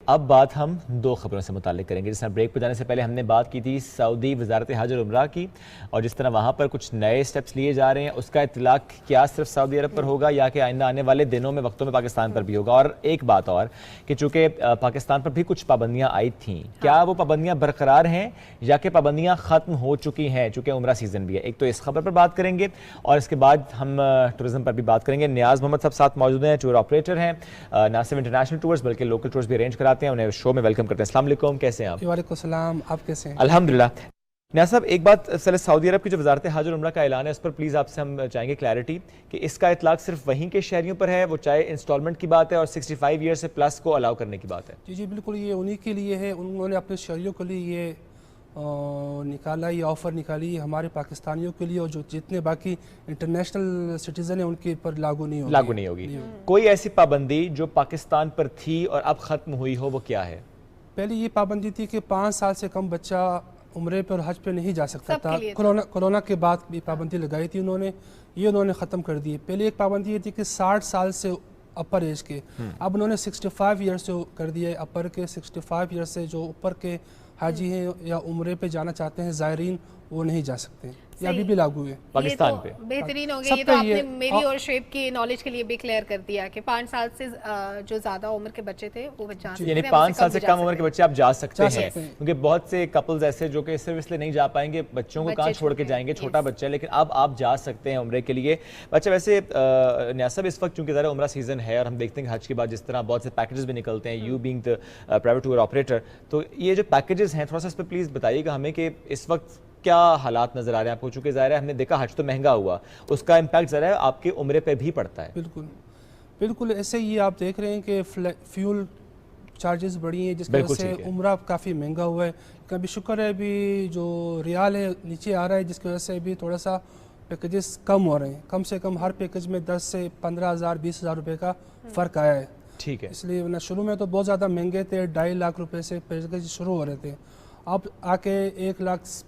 اب بات ہم دو خبروں سے متعلق کریں گے. جس طرح بریک پہ جانے سے پہلے ہم نے بات کی تھی سعودی وزارت حج اور عمرہ کی، اور جس طرح وہاں پر کچھ نئے سٹیپس لیے جا رہے ہیں، اس کا اطلاق کیا صرف سعودی عرب پر ہوگا یا کہ آئندہ آنے والے دنوں میں وقتوں میں پاکستان پر بھی ہوگا. اور ایک بات اور کہ چونکہ پاکستان پر بھی کچھ پابندیاں آئی تھیں، کیا وہ پابندیاں برقرار ہیں یا کہ پابندیاں ختم ہو چکی ہیں چونکہ عمرہ سیزن بھی ہے. ایک تو اس خبر پر بات کریں گے اور اس کے بعد ہم ٹورزم پر بھی بات کریں گے. نیاز محمد صاحب ساتھ موجود ہیں، ٹور آپریٹر ہیں، نہ صرف انٹرنیشنل ٹورز بلکہ لوکل ٹورز بھی ارینج کراتے ہیں. انہیں شو میں ویلکم کرتے ہیں. السلام علیکم، کیسے ہیں آپ؟ وعلیکم السلام، آپ کیسے ہیں؟ الحمدللہ. نیاز صاحب ایک بات، سعودی عرب کی جو وزارت حج اور عمرہ کا اعلان ہے اس پر پلیز آپ سے ہم چاہیں گے کلیئرٹی کہ اس کا اطلاق صرف وہیں کے شہریوں پر ہے، وہ چاہے انسٹالمنٹ کی بات ہے اور 65 ایئر سے پلس کو الاؤ کرنے کی بات ہے؟ جی بالکل، یہ انہی کے لیے ہے. انہوں نے اپنے شہریوں کے لیے یہ نکالا، یہ آفر نکالی ہمارے پاکستانیوں کے لیے، اور جو جتنے باقی انٹرنیشنل سٹیزن ہیں ان کے پر لاگو نہیں ہوگی. کوئی ایسی پابندی جو پاکستان پر تھی اور اب ختم ہوئی ہو، وہ کیا ہے؟ پہلے یہ پابندی تھی کہ 5 سال سے کم بچہ عمرے پر اور حج پہ نہیں جا سکتا تھا. کرونا کے بعد بھی پابندی لگائی تھی انہوں نے ختم کر دی. پہلے ایک پابندی یہ تھی کہ 60 سال سے اپر ایج کے، اب انہوں نے 65 ایئر سے کر دیا ہے. اپر کے 65 ایئر سے جو اوپر کے حاجی ہیں یا عمرے پہ جانا چاہتے ہیں زائرین، وہ نہیں جا سکتے. یہ ابھی بھی لاگو ہے پاکستان پہ. بہترین ہو گیا. یہ تو آپ نے میری اور شعیب کی نالج کے لیے بھی کلیئر کر دیا کہ 5 سال سے جو زیادہ عمر کے بچے تھے وہ جا سکتے ہیں، یعنی 5 سال سے کم عمر کے بچے آپ جا سکتے ہیں. کیونکہ بہت سے کپلز ایسے جو کہ صرف اس لیے نہیں جا پائیں گے، بچوں کو کہاں چھوڑ کے جائیں گے، چھوٹا بچہ ہے، لیکن اب آپ جا سکتے ہیں عمرے کے لیے. اچھا ویسے نیاز صاحب اس وقت چونکہ ذرا عمرہ سیزن ہے اور ہم دیکھتے ہیں کہ حج کے بعد جس طرح بہت سے پیکیجز بھی نکلتے ہیں، you being the private tour operator, تو یہ جو پیکیجز ہیں تھوڑا سا اس پہ پلیز بتائیے گا ہمیں کہ اس وقت کیا حالات نظر آ رہے ہیں آپ کو؟ چونکہ ظاہر ہے ہم نے دیکھا حج تو مہنگا ہوا، اس کا امپیکٹ ذرا آپ کے عمرے پہ بھی پڑتا ہے. بالکل ایسے ہی آپ دیکھ رہے ہیں کہ فیول چارجز بڑھی ہیں، جس کی وجہ سے عمرہ کافی مہنگا ہوا ہے. کبھی شکر ہے ابھی جو ریال ہے نیچے آ رہا ہے، جس کی وجہ سے ابھی تھوڑا سا پیکیجز کم ہو رہے ہیں. کم سے کم ہر پیکیج میں 10 سے 15,000 20,000 روپے کا فرق آیا ہے. ٹھیک ہے. اس لیے شروع میں تو بہت زیادہ مہنگے تھے، 2.5 لاکھ روپے سے پیکیج شروع ہو رہے تھے، اب آ کے 1,80,000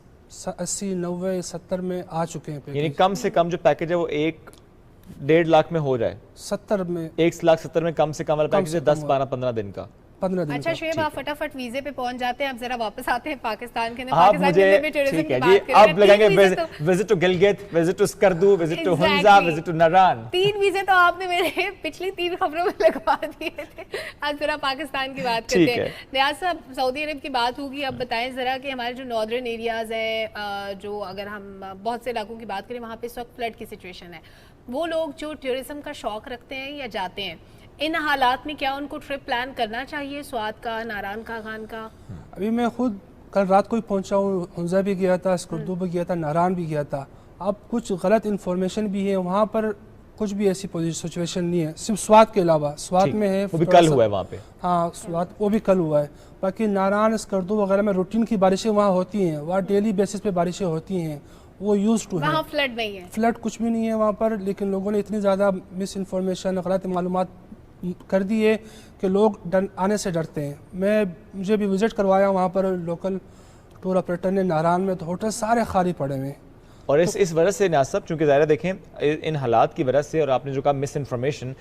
90,000 70 میں آ چکے ہیں. یعنی کم سے کم جو پیکیج ہے وہ 1.5 لاکھ میں ہو جائے، 70 میں 1,70,000 میں کم سے کم والا پیکیج ہے 10 12 15 دن کا. اچھا شعیب، آپ فٹافٹ ویزے پہ پہنچ جاتے ہیں. اب ذرا واپس آتے ہیں پاکستان کے آپ مجھے ٹھیک ہے جی، اب لگیں گے visit to Gilgit, visit to Skardu, visit to Hunza, visit to Naran. 3 ویزے تو آپ نے میرے پچھلی 3 خبروں میں لگوا دیے تھے. آج ذرا پاکستان کی بات کرتے ہیں. نیاز صاحب، سعودی عرب کی بات ہوگی، اب بتائیں ذرا کہ ہمارے جو ناردرن ایریاز ہیں، جو اگر ہم بہت سے علاقوں کی بات کریں وہاں پہ اس وقت فلڈ کی سچویشن ہے، وہ لوگ جو ٹورزم کا شوق رکھتے ہیں یا جاتے ہیں، ان حالات میں کیا ان کو ٹرپ پلان کرنا چاہیے؟ سوات کا، ناران کا، خان کا؟ ابھی میں خود کل رات کو ہی پہنچا ہوں، ہنزا بھی گیا تھا، اسکردو بھی گیا تھا، ناران بھی گیا تھا. اب کچھ غلط انفارمیشن بھی ہے وہاں پر، کچھ بھی ایسی سچویشن نہیں ہے صرف سوات کے علاوہ. سوات میں ہے، وہ بھی کل ہوا ہے وہاں پہ. ہاں سوات وہ بھی کل ہوا ہے. باقی ناران، اسکردو وغیرہ میں روٹین کی بارشیں وہاں ہوتی ہیں، وہاں ڈیلی بیسس پہ بارشیں ہوتی ہیں، وہ یوز ٹو ہے. وہاں فلڈ نہیں ہے، فلڈ کچھ بھی نہیں ہے وہاں پر. لیکن لوگوں نے اتنی زیادہ مس انفارمیشن، غلط معلومات کر دی ہے کہ لوگ آنے سے ڈرتے ہیں. مجھے بھی وزٹ کروایا وہاں پر لوکل ٹور آپریٹر نے ناران میں، تو ہوٹل سارے خالی پڑے ہوئے. اور اس وجہ سے نیاز صاحب چونکہ ظاہر دیکھیں ان حالات کی وجہ سے، اور آپ نے جو کہا مس انفارمیشن،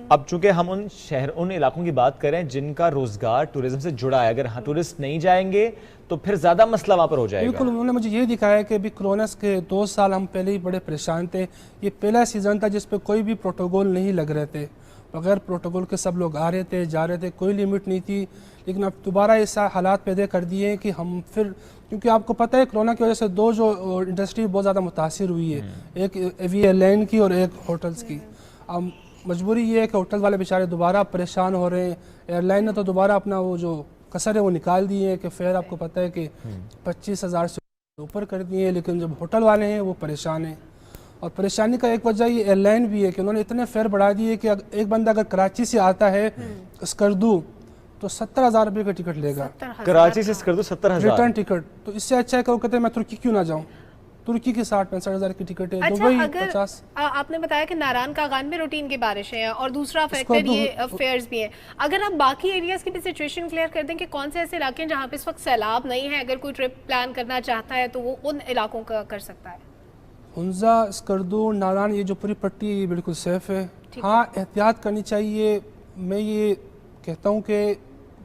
اب چونکہ ہم ان علاقوں کی بات کریں جن کا روزگار ٹورزم سے جڑا ہے، اگر ٹورسٹ نہیں جائیں گے تو پھر زیادہ مسئلہ وہاں پر ہو جائے گا. بالکل، انہوں نے مجھے یہ دکھایا کہ ابھی کرونا کے 2 سال ہم پہلے ہی بڑے پریشان تھے. یہ پہلا سیزن تھا جس پہ کوئی بھی پروٹوکول نہیں لگ رہے تھے، بغیر پروٹوکول کے سب لوگ آ رہے تھے جا رہے تھے، کوئی لیمٹ نہیں تھی. لیکن اب دوبارہ ایسا حالات پیدا کر دیے ہیں کہ ہم پھر، کیونکہ آپ کو پتہ ہے کرونا کی وجہ سے 2 جو انڈسٹری بہت زیادہ متاثر ہوئی ہے، ایک ایئر لائن کی اور ایک ہوٹلز کی. اب مجبوری یہ ہے کہ ہوٹل والے بیچارے دوبارہ پریشان ہو رہے ہیں. ایئر لائن نے تو دوبارہ اپنا وہ جو کسر ہے وہ نکال دیے ہیں کہ فیئر آپ کو پتہ ہے کہ 25,000 سے اوپر کر دیے ہیں. لیکن جب ہوٹل والے ہیں وہ پریشان ہیں، اور پریشانی کا ایک وجہ یہ ایئر لائن بھی ہے کہ انہوں نے اتنے فیئر بڑھا دیے کہ ایک بندہ اگر کراچی سے آتا ہے اسکردو تو 70,000 روپے کا ٹکٹ لے گا. کراچی سے اسکردو 70,000 ریٹرن ٹکٹ. تو اس سے اچھا ہے کہ وہ کہتے ہیں میں ترکی کیوں نہ جاؤں. ترکی کی 60-65,000 کی ٹکٹ ہے. دبئی 50. آپ نے بتایا کہ ناران کا خان میں روٹین کی بارشیں ہیں، اور دوسرا فیکٹر یہ فیئرز بھی ہیں. اگر آپ باقی ایریاز کی بھی سچویشن کلیئر کر دیں کہ کون سے ایسے علاقے ہیں جہاں پہ اس وقت سیلاب نہیں ہے، اگر کوئی ٹرپ پلان کرنا چاہتا ہے تو وہ ان علاقوں کا کر سکتا ہے؟ ہنزا، اسکردو، ناران، یہ جو پوری پٹی ہے یہ بالکل سیف ہے. ہاں احتیاط کرنی چاہیے. میں یہ کہتا ہوں کہ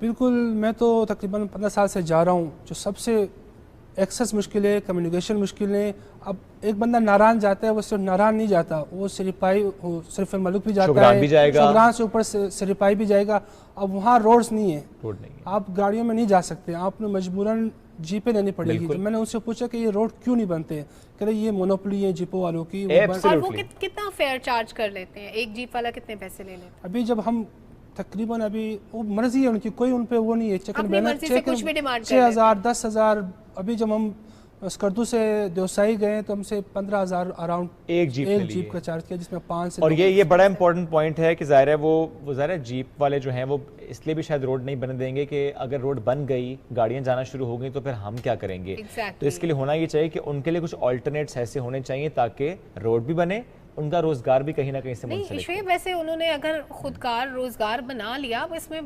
بالکل، میں تو تقریباً 15 سال سے جا رہا ہوں. جو سب سے ایکسیس مشکل ہے، کمیونیکیشن مشکل ہے. اب ایک بندہ ناران جاتا ہے، وہ صرف ناران نہیں جاتا، وہ سریپائی صرف ملک بھی جاتا شبران ہے، بھی جائے گا، شبران سے اوپر سریپائی بھی جائے گا. اب وہاں روڈز نہیں ہیں، روڈ نہیں ہے. آپ گاڑیوں میں نہیں جا سکتے، آپ نے مجبوراً جیپیں لینی پڑے گی. جب میں نے ان سے پوچھا کہ یہ روڈ کیوں نہیں بنتے، کہ یہ مونوپلی ہے جیپوں والوں کی. اور وہ کتنا فیئر چارج کر لیتے ہیں؟ ایک جیپ والا کتنے پیسے لے لیتے ہیں؟ ابھی جب ہم تقریباً ابھی وہ مرضی ہے ان کی، کوئی ان پہ وہ نہیں ہے، چیک اینڈ بیلنس. 6,000 10,000. ابھی جب ہم اسکردو سے دیوسائی گئے تو ہم سے 15,000 اراؤنڈ ایک جیپ کا چارج کیا، جس میں 5 سے. اور یہ بڑا امپورٹنٹ پوائنٹ ہے کہ ظاہر ہے وہ ظاہر ہے جیپ والے جو ہیں وہ اس لیے بھی شاید روڈ نہیں بن دیں گے کہ اگر روڈ بن گئی، گاڑیاں جانا شروع ہو گئی تو پھر ہم کیا کریں گے. تو اس کے لیے ہونا یہ چاہیے کہ ان کے لیے کچھ آلٹرنیٹس ایسے ہونے چاہیے تاکہ روڈ بھی بنے، ان کا روزگار بھی کہیں نہ کہیں سے منسلک. نہیں شعیب، ویسے انہوں نے اگر خودکار روزگار بنا لیا، اب اس میں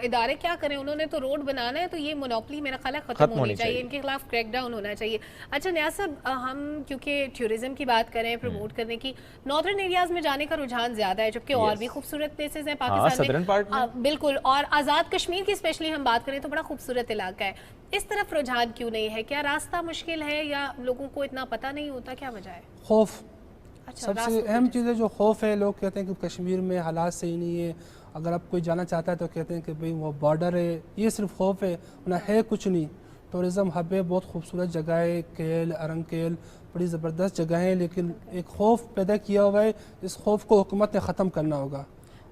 ادارے کیا کریں؟ انہوں نے تو روڈ بنانا ہے، تو یہ مونوپلی میرا خیال ہے ختم ہونی چاہیے، ان کے خلاف کریک ڈاؤن ہونا چاہیے. اچھا نیاز صاحب، ہم کیونکہ ٹیورزم کی بات کریں، پروموٹ کرنے کی، ناردرن ایریاز میں جانے کا رجحان زیادہ ہے، جبکہ اور بھی خوبصورت پلیسز ہیں پاکستان میں. بالکل، اور آزاد کشمیر کی اسپیشلی ہم بات کریں تو بڑا خوبصورت علاقہ ہے. اس طرف رجحان کیوں نہیں ہے؟ کیا راستہ مشکل ہے یا لوگوں کو اتنا پتہ نہیں ہوتا؟ کیا وجہ ہے؟ خوف. سب سے اہم چیز ہے جو خوف ہے. لوگ کہتے ہیں کہ کشمیر میں حالات صحیح نہیں ہے، اگر آپ کوئی جانا چاہتا ہے تو کہتے ہیں کہ بھئی وہ بارڈر ہے. یہ صرف خوف ہے، نہ ہے کچھ نہیں. ٹورزم ہب ہے، بہت خوبصورت جگہ ہے، کیل ارنگ کیل بڑی زبردست جگہ ہے، لیکن ایک خوف پیدا کیا ہوا ہے. اس خوف کو حکومت نے ختم کرنا ہوگا.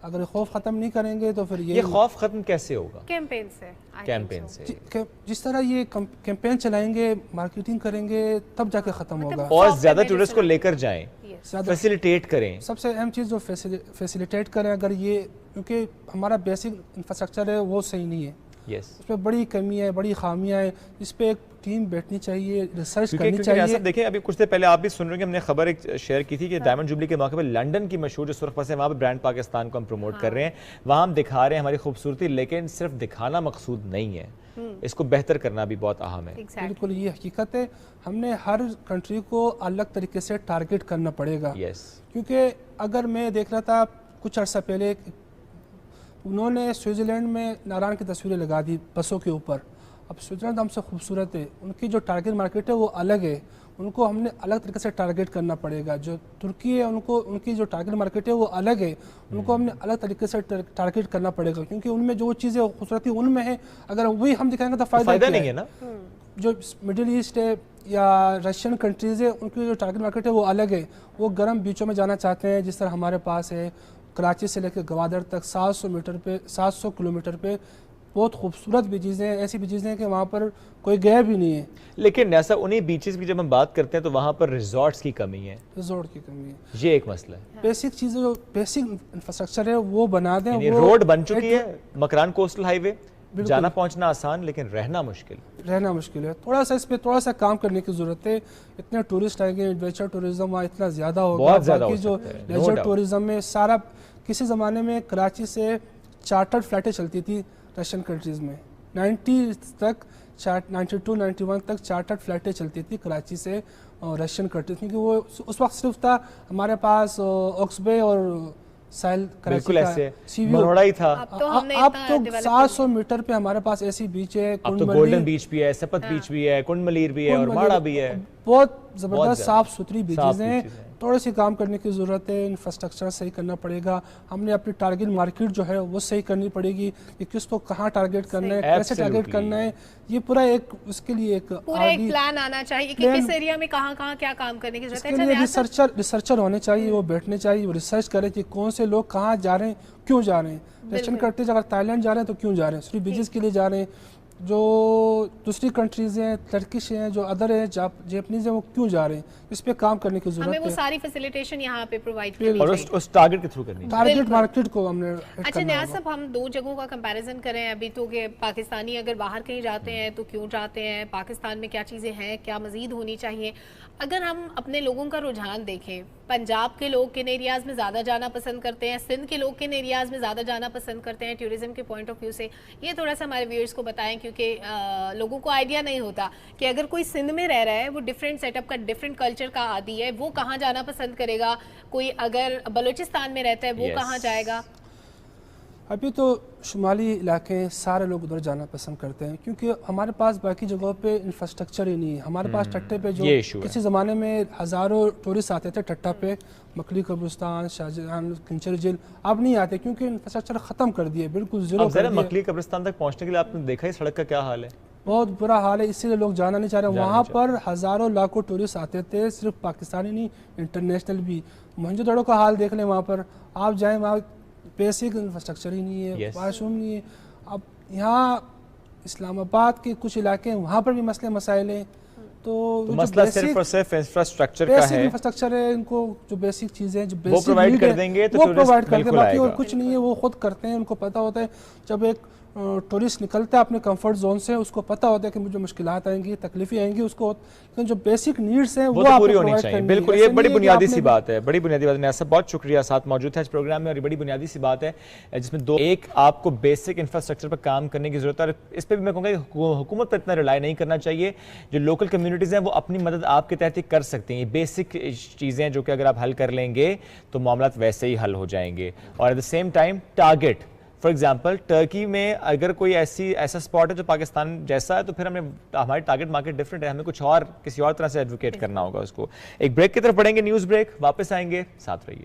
اگر یہ خوف ختم نہیں کریں گے تو پھر یہ خوف ختم کیسے ہوگا؟ کیمپین سے. جس طرح یہ کیمپین چلائیں گے، مارکیٹنگ کریں گے، تب جا کے ختم ہوگا. اور زیادہ ٹورسٹ کو لے کر جائیں، فیسیلیٹیٹ کریں. سب سے اہم چیز جو فیسیلیٹیٹ کریں. اگر یہ کیونکہ ہمارا بیسک انفراسٹرکچر ہے وہ صحیح نہیں ہے، اس پہ بڑی کمی ہے، بڑی خامیاں ہیں. اس پہ ایک ٹیم بیٹھنی چاہیے، ریسرچ کرنی چاہیے. دیکھیں ابھی کچھ دیر پہلے آپ بھی سن رہے ہیں کہ ہم نے خبر ایک شیئر کی تھی کہ ڈائمنڈ جوبلی کے موقع پہ لنڈن کی مشہور جو سرخ پس ہے وہاں پہ برانڈ پاکستان کو ہم پروموٹ کر رہے ہیں. وہاں ہم دکھا رہے ہیں ہماری خوبصورتی، لیکن صرف دکھانا مقصود نہیں ہے، اس کو بہتر کرنا بھی بہت اہم ہے. بالکل یہ حقیقت ہے. ہم نے ہر کنٹری کو الگ طریقے سے ٹارگٹ کرنا پڑے گا. کیونکہ اگر میں دیکھ رہا تھا کچھ عرصہ پہلے انہوں نے سوئٹزرلینڈ میں ناران کی تصویریں لگا دی بسوں کے اوپر. اب سوئٹزرلینڈ ہم سے خوبصورت ہے، ان کی جو ٹارگٹ مارکیٹ ہے وہ الگ ہے. ان کو ہم نے الگ طریقے سے ٹارگٹ کرنا پڑے گا. جو ترکی ہے ان کی جو ٹارگٹ مارکیٹ ہے وہ الگ ہے، ان کو ہم نے الگ طریقے سے ٹارگٹ کرنا پڑے گا. کیونکہ ان میں جو چیزیں خوبصورتی ان میں ہے، اگر وہی ہم دکھائیں گے تو فائدہ نہیں ہے نا. جو مڈل ایسٹ ہے یا رشین کنٹریز ہے، ان کی جو ٹارگٹ مارکیٹ ہے وہ الگ ہے. وہ گرم بیچوں میں جانا چاہتے ہیں، جس طرح ہمارے پاس ہے کراچی سے لے کے گوادر تک 700 کلومیٹر پہ بہت خوبصورت بیچیز ہیں. ایسی بیچیز ہیں کہ وہاں پر کوئی گیا بھی نہیں ہے. لیکن ایسا انہی بیچز کی جب ہم بات کرتے ہیں تو وہاں پر ریزورٹس کی کمی ہے. ریزورٹ کی کمی ہے، یہ ایک مسئلہ ہے. بیسک چیزیں جو بیسک انفراسٹرکچر ہے وہ بنا دیں. روڈ بن چکی ہے، مکران کوسٹل ہائی وے، جانا پہنچنا آسان لیکن رہنا مشکل ہے. تھوڑا سا اس پہ تھوڑا سا کام کرنے کی ضرورت ہے. اتنے ٹورسٹ آئیں گے، ایڈونچر ٹورزم وہاں اتنا زیادہ ہوگا. باقی جو لیجر ٹورزم میں سارا، کسی زمانے میں کراچی سے چارٹرڈ فلائٹیں چلتی تھی رشین کنٹریز میں. 92-91 تک چارٹرڈ فلائٹیں چلتی تھی کراچی سے رشین کنٹریز، کیونکہ وہ اس وقت صرف تھا ہمارے پاس اوکسبے اور ساحل کراچی کا سی ویو ہی تھا. اب تو 700 میٹر پہ ہمارے پاس ایسی بیچ ہے. اب تو گولڈن بیچ بھی ہے، سپت بیچ بھی ہے، کنڈ ملیر بھی ہے اور ماڑا بھی ہے. بہت زبردست صاف ستھری بیچز ہیں. تھوڑے سی کام کرنے کی ضرورت ہے. انفراسٹرکچر صحیح کرنا پڑے گا. ہم نے اپنی ٹارگٹ مارکیٹ جو ہے وہ صحیح کرنی پڑے گی کہ کس کو کہاں ٹارگٹ کرنا ہے، کیسے ٹارگٹ کرنا ہے. یہ پورا ایک اس کے لیے ایک پلان آنا چاہیے کہ کس ایریا میں کہاں کیا کام کرنے کی ضرورت ہے. اس کے لیے ریسرچر ہونے چاہیے. وہ بیٹھنے چاہیے، وہ ریسرچ کرے کہ کون سے لوگ کہاں جا رہے ہیں، کیوں جا رہے ہیں. ویسٹرن کنٹریز اگر تائی لینڈ جا رہے ہیں تو کیوں جا رہے ہیں؟ صرف بیچز کے لیے جا رہے ہیں. جو دوسری کنٹریز ہیں، ترکش ہیں، جو ادر ہیں، جاپنیز ہیں، وہ کیوں جا رہے ہیں؟ اس پہ کام کرنے کی ضرورت ہے. ہمیں وہ ساری فیسیلیٹیشن یہاں پہ پرووائڈ کرنی اور اس ٹارگٹ کے تھرو کرنی ہے. ٹارگٹ مارکیٹ کو ہم نے. اچھا نیاز صاحب، ہم دو جگہوں کا کمپیریزن کریں ابھی تو کہ پاکستانی اگر باہر کہیں جاتے ہیں تو کیوں جاتے ہیں، پاکستان میں کیا چیزیں ہیں، کیا مزید ہونی چاہیے. اگر ہم اپنے لوگوں کا رجحان دیکھیں، پنجاب کے لوگ کن ایریاز میں زیادہ جانا پسند کرتے ہیں، سندھ کے لوگ کن ایریاز میں زیادہ جانا پسند کرتے ہیں ٹورزم کے پوائنٹ آف ویو سے، یہ تھوڑا سا ہمارے ویورز کو بتائیں. کیونکہ لوگوں کو آئیڈیا نہیں ہوتا کہ اگر کوئی سندھ میں رہ رہا ہے، وہ ڈیفرنٹ سیٹ اپ کا، ڈیفرنٹ کلچر کا عادی ہے، وہ کہاں جانا پسند کرے گا. کوئی اگر بلوچستان میں رہتا ہے وہ کہاں جائے گا. ابھی تو شمالی علاقے سارے لوگ ادھر جانا پسند کرتے ہیں کیونکہ ہمارے پاس باقی جگہوں پہ انفراسٹرکچر ہی نہیں ہے. ہمارے پاس ٹٹے پہ جو کسی زمانے میں ہزاروں ٹورسٹ آتے تھے ٹٹا پہ، مکلی قبرستان، شاہجہان، کنچر جھیل، اب نہیں آتے کیونکہ انفراسٹرکچر ختم کر دیے، بالکل زیرو کر دیے. مکلی قبرستان تک پہنچنے کے لیے آپ نے دیکھا ہی سڑک کا کیا حال ہے، بہت برا حال ہے، اسی لیے لوگ جانا نہیں چاہ رہے. وہاں پر ہزاروں لاکھوں ٹورسٹ آتے تھے، صرف پاکستانی نہیں انٹرنیشنل بھی. موہنجو دڑو کا حال دیکھ لیں، وہاں پر آپ جائیں وہاں بیسک انفراسٹرکچر ہی نہیں ہے، واش روم نہیں ہے. اب یہاں اسلام آباد کے کچھ علاقے ہیں وہاں پر بھی مسئلے مسائل ہیں. تو مسئلہ صرف اور صرف انفراسٹرکچر کا ہے، انفراسٹرکچر ہے، ان کو جو بیسک چیزیں جو وہ بیسک پرووائڈ کر دیں گے تو وہ پرووائڈ کر دیں، بالکل باقی آئے اور گا. کچھ نہیں ہے، وہ خود کرتے ہیں. ان کو پتہ ہوتا ہے جب ایک ٹورسٹ نکلتا ہے اپنے کمفرٹ زون سے، اس کو پتہ ہوتا ہے کہ مجھے مشکلات آئیں گی، تکلیفیں آئیں گی، اس کو لیکن جو بیسک نیڈس ہیں وہ پوری ہونی چاہیے. بالکل، یہ بڑی بنیادی سی بات ہے، بڑی بنیادی بات ہے. نیاز صاحب بہت شکریہ ساتھ موجود ہیں اس پروگرام میں، اور یہ بڑی بنیادی سی بات ہے جس میں ایک آپ کو بیسک انفراسٹرکچر پر کام کرنے کی ضرورت ہے، اور اس پہ بھی میں کہوں گا کہ حکومت پر اتنا ریلائی نہیں کرنا چاہیے. جو لوکل کمیونٹیز ہیں وہ اپنی مدد آپ کے تحت کر سکتی ہیں. یہ بیسک چیزیں جو کہ اگر آپ حل کر لیں گے تو معاملات ویسے ہی حل ہو جائیں گے. اور at the same time target, for example Turkey میں اگر کوئی ایسا اسپاٹ ہے جو پاکستان جیسا ہے تو پھر ہماری ٹارگٹ مارکیٹ ڈفرینٹ ہے، ہمیں کچھ اور کسی اور طرح سے ایڈوکیٹ کرنا ہوگا اس کو. ایک بریک کی طرف پڑھیں گے، نیوز بریک، واپس آئیں گے، ساتھ رہیے.